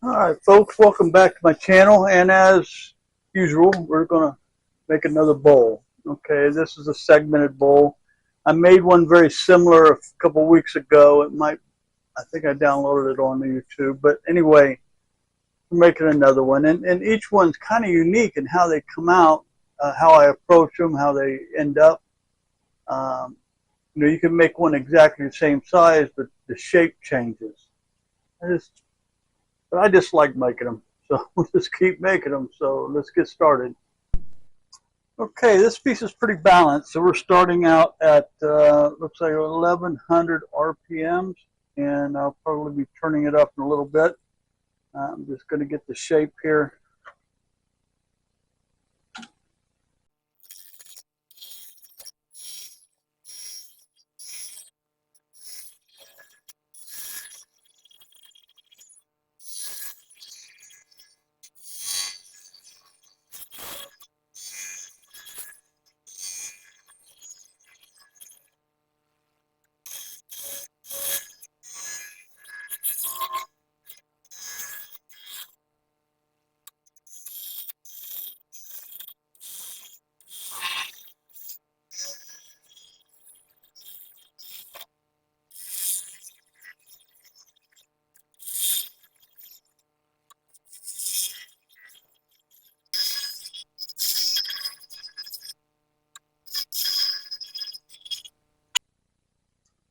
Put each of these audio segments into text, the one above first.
All right, folks, welcome back to my channel. And as usual, we're going to make another bowl. Okay, this is a segmented bowl. I made one very similar a couple weeks ago. I think I downloaded it on YouTube. But anyway, we're making another one. And each one's kind of unique in how they come out, how I approach them, how they end up. Um, you can make one exactly the same size, but the shape changes. But I just like making them, so we'll just keep making them. So let's get started. Okay, this piece is pretty balanced. So we're starting out at looks like 1100 RPMs, and I'll probably be turning it up in a little bit. I'm just going to get the shape here.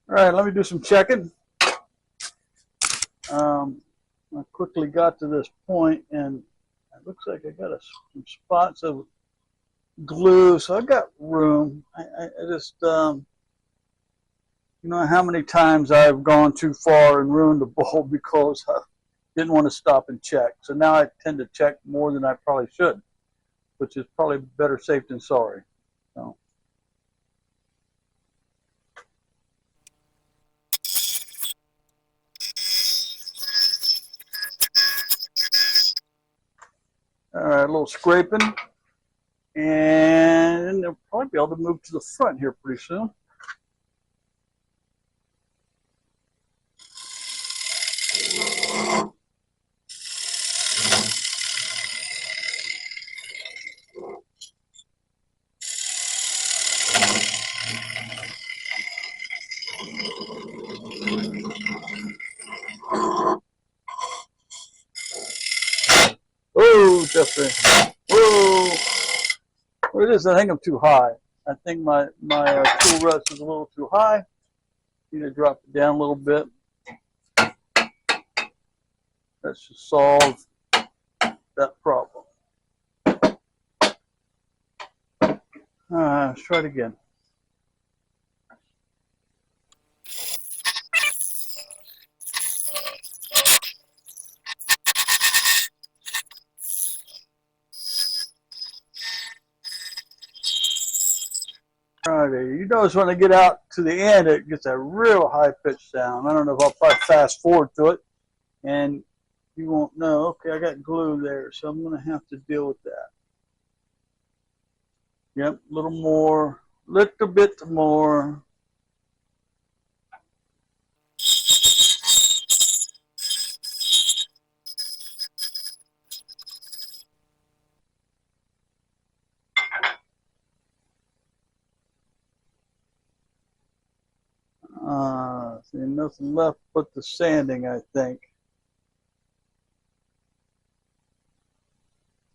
All right, let me do some checking. I quickly got to this point, and it looks like I got some spots of glue, so I got room. I just, you know how many times I've gone too far and ruined the bowl because I didn't want to stop and check. So now I tend to check more than I probably should, which is probably better safe than sorry. So. All right, a little scraping, and they'll probably be able to move to the front here pretty soon. Whoa, Jeffrey. Whoa. What it is, I think I'm too high. I think my tool rest is a little too high. Need to drop it down a little bit. That should solve that problem. Let's try it again. Alrighty, you notice when I get out to the end, it gets a real high-pitched sound. I don't know if I'll probably fast forward to it, and you won't know. Okay, I got glue there, so I'm going to have to deal with that. Yep, a little more, little bit more. See, nothing left but the sanding, I think.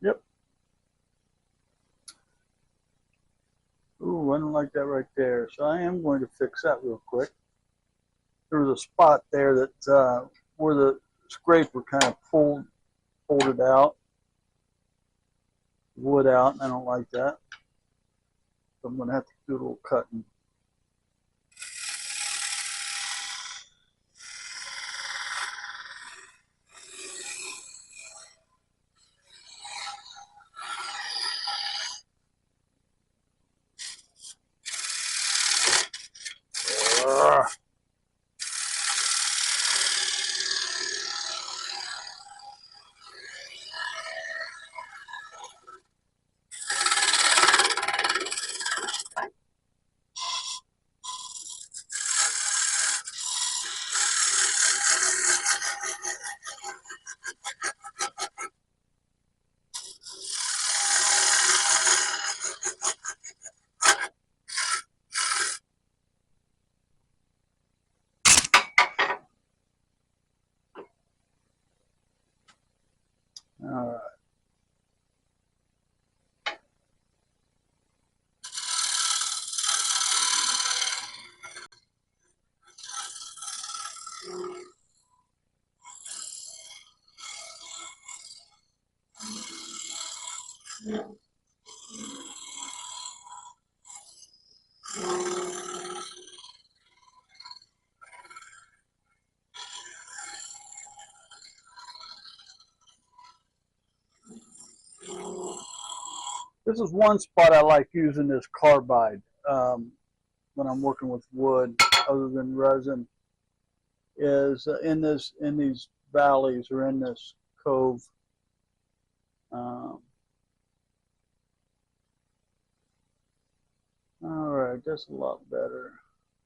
Yep. Ooh, I don't like that right there. So I am going to fix that real quick. There was a spot there that where the scraper kind of pulled it out, wood out. I don't like that. So I'm going to have to do a little cutting. All right. This is one spot I like using this carbide when I'm working with wood, other than resin, is in these valleys or in this cove. All right, that's a lot better.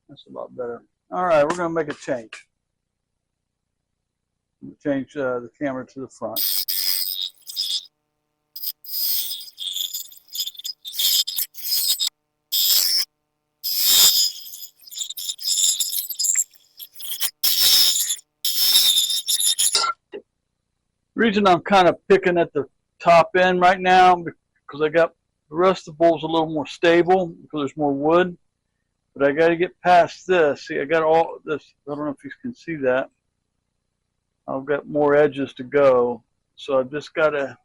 That's a lot better. All right, we're gonna make a change. Change the camera to the front. The reason I'm kind of picking at the top end right now because I got the rest of the bowl's a little more stable because there's more wood, but I got to get past this. See, I got all this. I don't know if you can see that. I've got more edges to go, so I've just got to.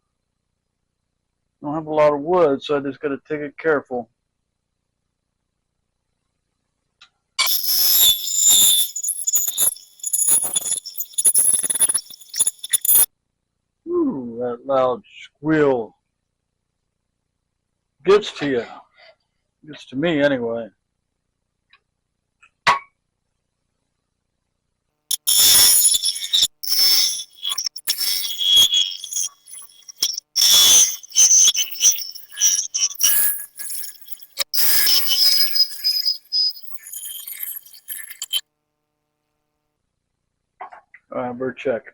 I don't have a lot of wood, so I just got to take it careful. Ooh, that loud squeal gets to you. Gets to me anyway. All right, better check.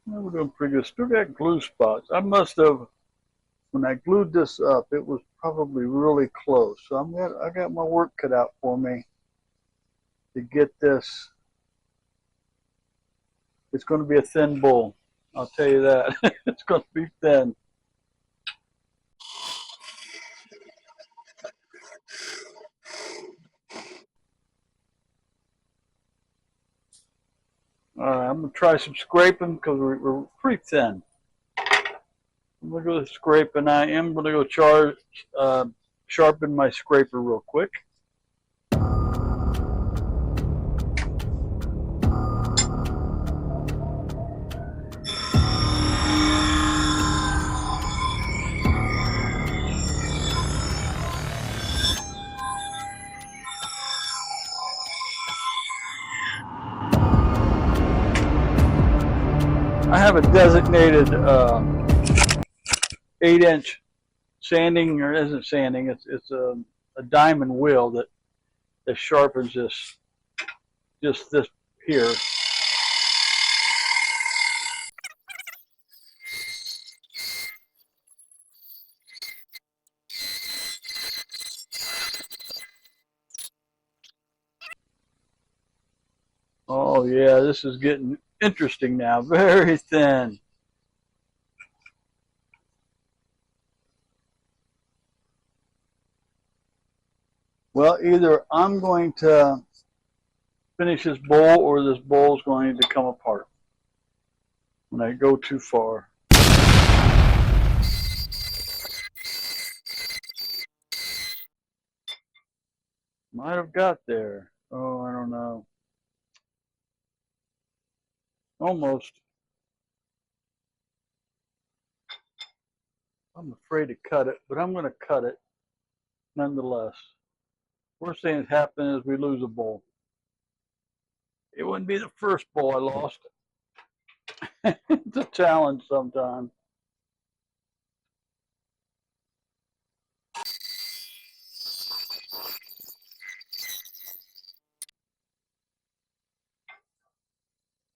We're doing pretty good. Still got glue spots. I must have, when I glued this up, it was probably really close. So I got my work cut out for me to get this. It's going to be a thin bowl. I'll tell you that. It's going to be thin. All right, I'm going to try some scraping because we're pretty thin. I'm going to go scrape, and I am going to go sharpen my scraper real quick. I have a designated 8-inch sanding, or isn't sanding, it's a diamond wheel that sharpens just this here. Oh yeah, this is getting interesting now. Very thin. Well, either I'm going to finish this bowl or this bowl is going to come apart when I go too far. Might have got there. Oh, I don't know. Almost. I'm afraid to cut it, but I'm going to cut it nonetheless. Worst thing that's happened is we lose a bowl. It wouldn't be the first bowl I lost. It's a challenge sometimes.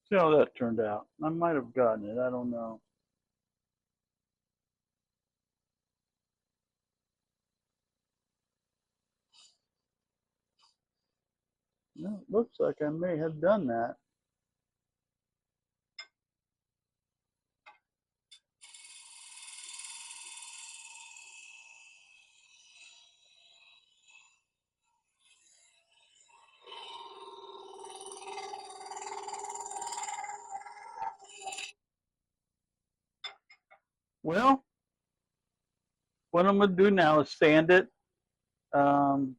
See how that turned out. I might have gotten it. I don't know. No, it looks like I may have done that. Well, what I'm going to do now is sand it, and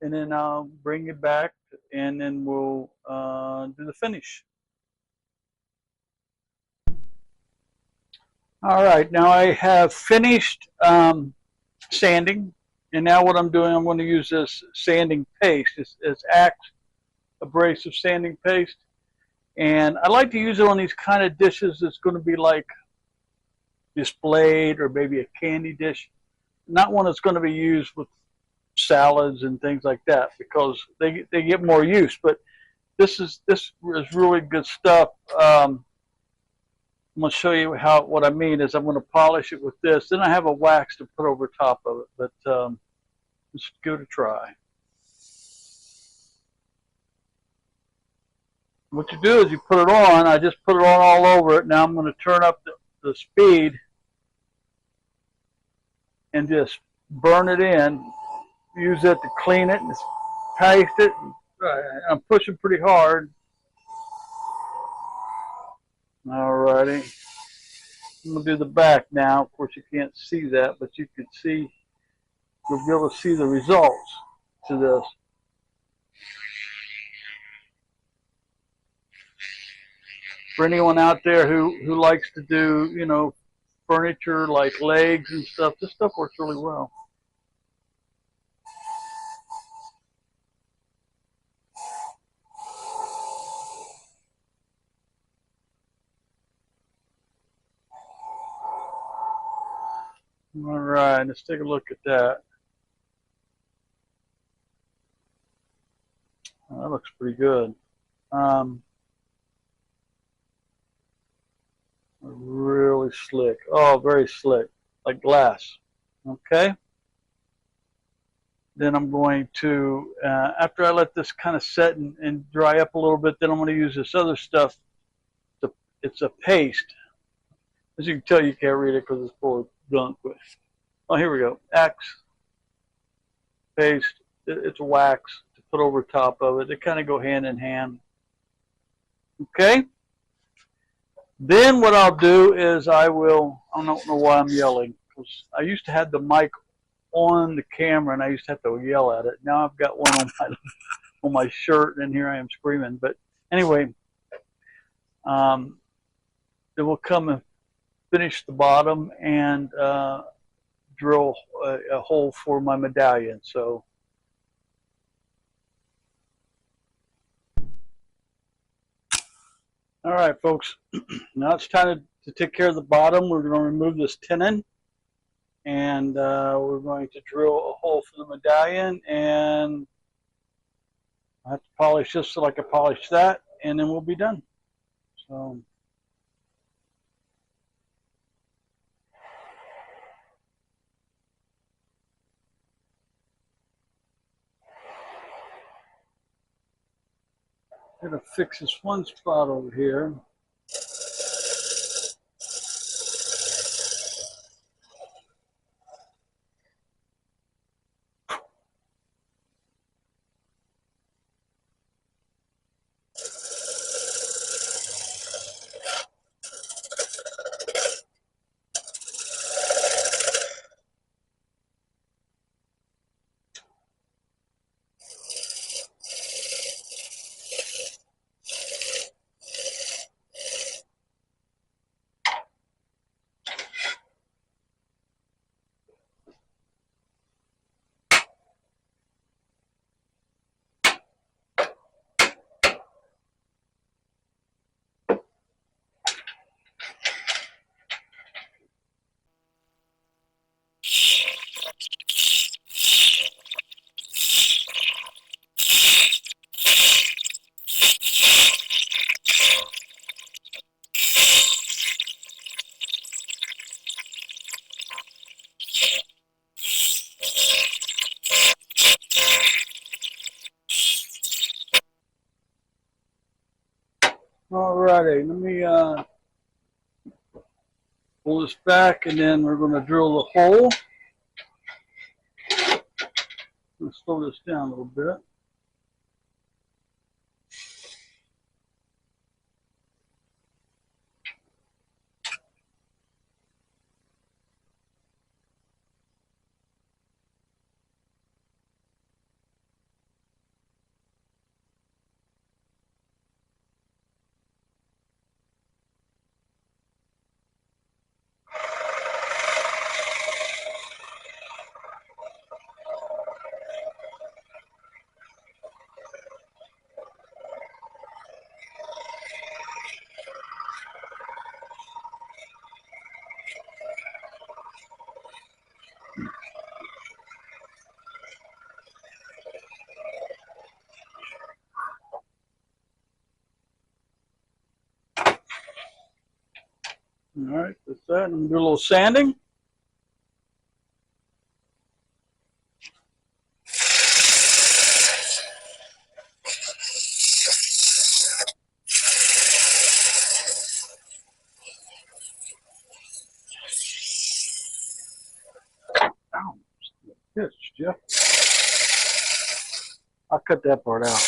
then I'll bring it back, and then we'll do the finish. All right, now I have finished sanding, and now what I'm doing, I'm going to use this sanding paste. It's Axe abrasive sanding paste, and I like to use it on these kind of dishes that's going to be like displayed, or maybe a candy dish, not one that's going to be used with salads and things like that, because they get more use. But this is really good stuff. I'm going to show you what I mean is I'm going to polish it with this. Then I have a wax to put over top of it, but let's give it a try. What you do is you put it on. I just put it on all over it. Now I'm going to turn up the speed and just burn it in. Use it to clean it and paste it. I'm pushing pretty hard. Alrighty. I'm going to do the back now. Of course, you can't see that, but you can see, you'll be able to see the results to this. For anyone out there who likes to do, you know, furniture like legs and stuff, this stuff works really well. All right, let's take a look at that. Oh, that looks pretty good. Really slick. Oh, very slick, like glass. Okay. Then I'm going to, after I let this kind of set and dry up a little bit, then I'm going to use this other stuff. It's a paste. As you can tell, you can't read it because it's full of gunk. But, oh, here we go. Axe paste. It's a wax to put over top of it. They kind of go hand in hand. Okay. Then what I'll do is I don't know why I'm yelling, because I used to have the mic on the camera and I used to have to yell at it. Now I've got one on my shirt, and here I am screaming. But anyway, then we'll come and finish the bottom and drill a hole for my medallion. So all right, folks, now it's time to take care of the bottom. We're going to remove this tenon, and we're going to drill a hole for the medallion, and I have to polish this so like I polished that, and then we'll be done. So I'm going to fix this one spot over here. Alrighty, let me pull this back, and then we're going to drill the hole. Let's slow this down a little bit. All right, that's that. And do a little sanding. Ow, yes, Jeff. I'll cut that part out.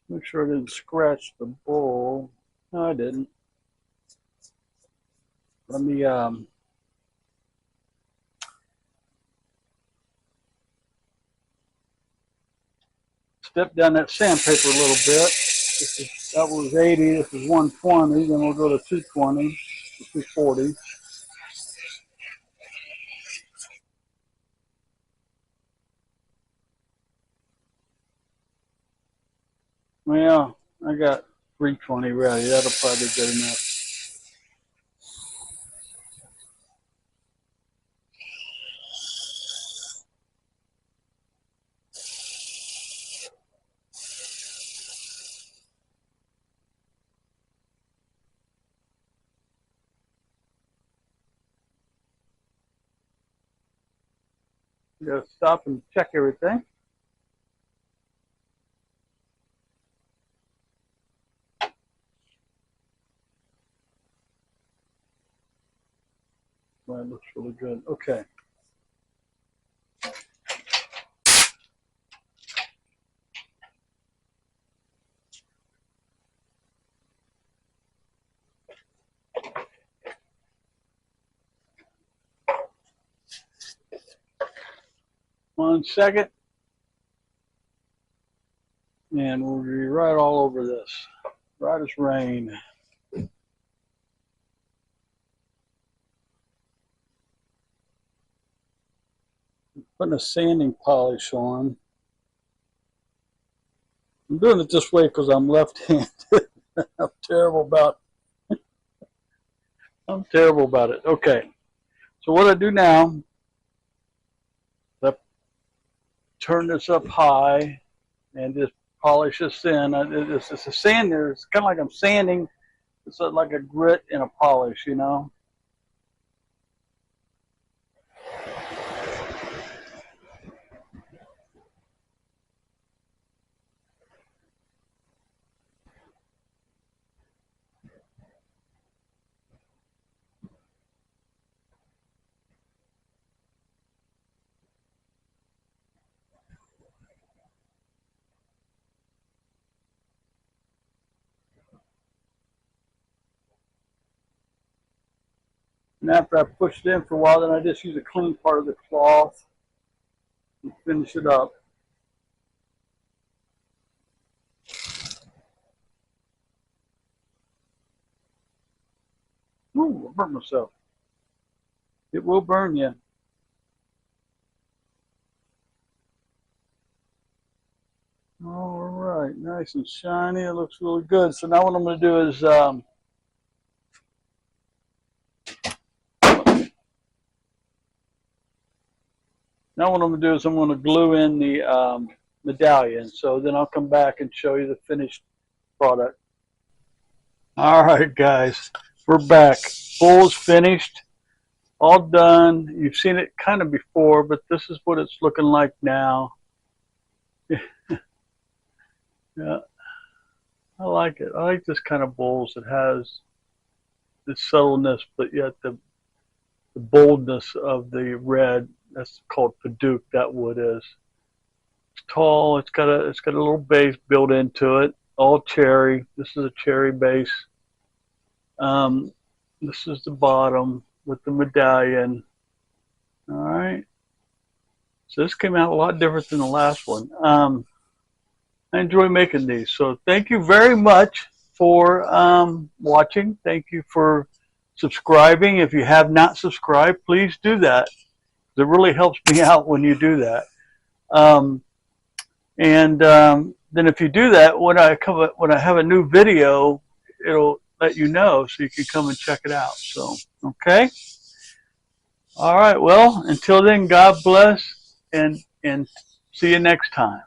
Make sure I didn't scratch the bowl. No, I didn't. Let me step down that sandpaper a little bit. That was 80, this is 120, then we'll go to 220, 240. Well, I got 320 ready. That'll probably be good enough. You gotta stop and check everything. That looks really good. Okay. One second. And we'll be right all over this. Right as rain. Putting a sanding polish on. I'm doing it this way because I'm left-handed. I'm terrible about it. Okay. So what I do now, I turn this up high and just polish this in. It's a sander. It's kind of like I'm sanding. It's like a grit and a polish, you know. And after I push it in for a while, then I just use a clean part of the cloth and finish it up. Ooh, I burnt myself. It will burn you. All right, nice and shiny. It looks really good. So now what I'm going to do is I'm going to glue in the medallion. So then I'll come back and show you the finished product. All right, guys, we're back. Bowl's finished, all done. You've seen it kind of before, but this is what it's looking like now. Yeah, I like it. I like this kind of bowls that has the subtleness, but yet the boldness of the red. That's called padauk. That wood is. It's tall. It's got a little base built into it. All cherry. This is a cherry base. This is the bottom with the medallion. All right. So this came out a lot different than the last one. I enjoy making these. So thank you very much for watching. Thank you for subscribing. If you have not subscribed, please do that. It really helps me out when you do that. Then if you do that, when I have a new video, it'll let you know so you can come and check it out. So, okay. All right, well, until then, God bless, and see you next time.